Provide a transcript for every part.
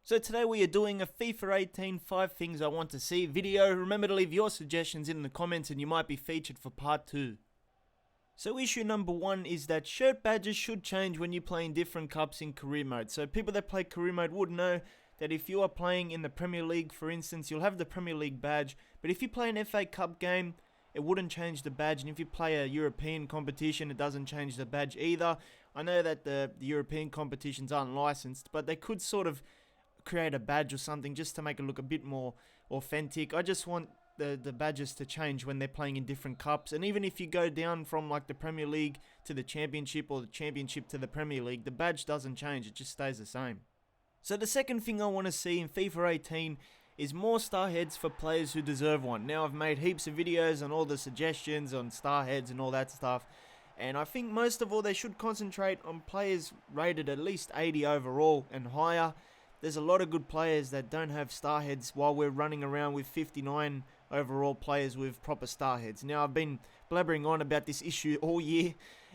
So today we are doing a FIFA 18 5 things I want to see video. Remember to leave your suggestions in the comments and you might be featured for part 2. So issue number 1 is that shirt badges should change when you play in different cups in career mode. So people that play career mode would know that if you are playing in the Premier League, for instance, you'll have the Premier League badge. But if you play an FA Cup game, it wouldn't change the badge. And if you play a European competition, it doesn't change the badge either. I know that the European competitions aren't licensed, but they could sort of create a badge or something just to make it look a bit more authentic. I just want the badges to change when they're playing in different cups. And even if you go down from like the Premier League to the Championship or the Championship to the Premier League, the badge doesn't change, it just stays the same. So the second thing I want to see in FIFA 18 is more star heads for players who deserve one. Now I've made heaps of videos on all the suggestions on star heads and all that stuff, and I think most of all they should concentrate on players rated at least 80 overall and higher. There's a lot of good players that don't have star heads while we're running around with 59 overall players with proper star heads. Now I've been blabbering on about this issue all year,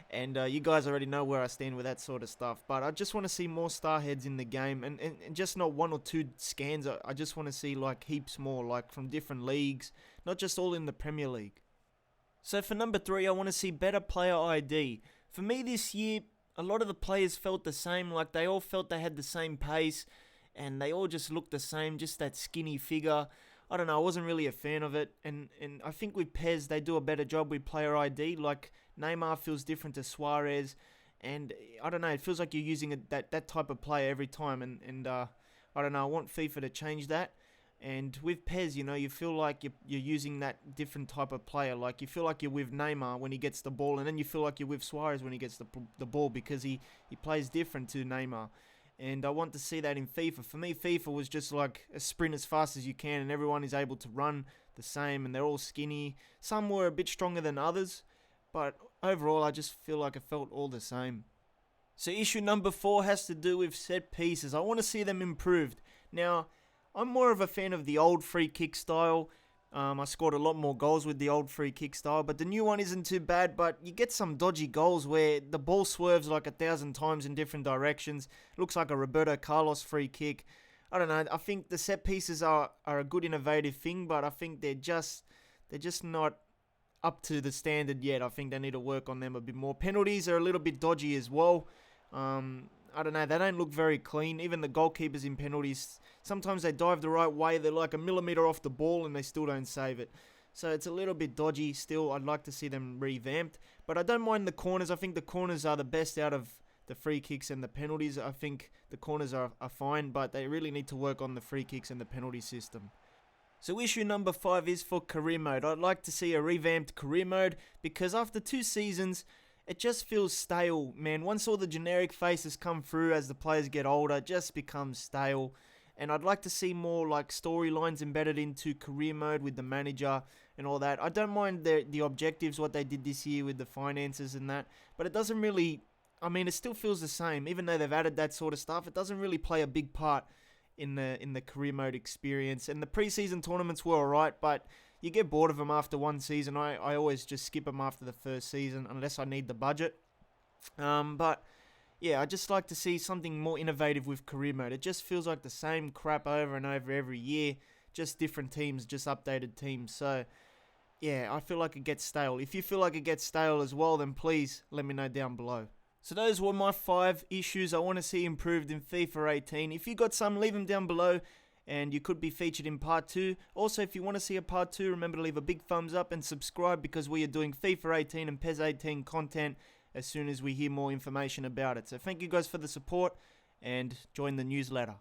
and you guys already know where I stand with that sort of stuff. But I just want to see more star heads in the game, and just not one or two scans. I just want to see like heaps more, like from different leagues, not just all in the Premier League. So for number 3, I want to see better player ID. For me this year, a lot of the players felt the same, like they all felt they had the same pace, and they all just looked the same, just that skinny figure. I don't know, I wasn't really a fan of it, and I think with PES, they do a better job with player ID, like Neymar feels different to Suarez, and I don't know, it feels like you're using that type of player every time, and I don't know, I want FIFA to change that. And with PES, you know, you feel like you're using that different type of player. Like, you feel like you're with Neymar when he gets the ball, and then you feel like you're with Suarez when he gets the ball, because he plays different to Neymar. And I want to see that in FIFA. For me, FIFA was just like a sprint as fast as you can, and everyone is able to run the same, and they're all skinny. Some were a bit stronger than others, but overall, I just feel like it felt all the same. So issue number 4 has to do with set pieces. I want to see them improved. Now, I'm more of a fan of the old free kick style. I scored a lot more goals with the old free kick style, but the new one isn't too bad, but you get some dodgy goals where the ball swerves like 1,000 times in different directions. It looks like a Roberto Carlos free kick. I don't know, I think the set pieces are a good innovative thing, but I think they're just not up to the standard yet. I think they need to work on them a bit more. Penalties are a little bit dodgy as well. I don't know, they don't look very clean. Even the goalkeepers in penalties, sometimes they dive the right way, they're like a millimetre off the ball and they still don't save it. So it's a little bit dodgy still. I'd like to see them revamped. But I don't mind the corners. I think the corners are the best out of the free kicks and the penalties. I think the corners are fine, but they really need to work on the free kicks and the penalty system. So issue number 5 is for career mode. I'd like to see a revamped career mode, because after 2 seasons, it just feels stale, man. Once all the generic faces come through as the players get older, it just becomes stale. And I'd like to see more like storylines embedded into career mode with the manager and all that. I don't mind the objectives, what they did this year with the finances and that, but it doesn't really, I mean, it still feels the same. Even though they've added that sort of stuff, it doesn't really play a big part in the career mode experience. And the preseason tournaments were alright, but you get bored of them after one season. I always just skip them after the first season unless I need the budget. But yeah, I just like to see something more innovative with career mode. It just feels like the same crap over and over every year, just different teams, just updated teams. So yeah, I feel like it gets stale. If you feel like it gets stale as well, then please let me know down below. So those were my 5 issues I want to see improved in FIFA 18. If you got some, leave them down below, and you could be featured in part 2. Also, if you want to see a part 2, remember to leave a big thumbs up and subscribe, because we are doing FIFA 18 and PES 18 content as soon as we hear more information about it. So thank you guys for the support, and join the newsletter.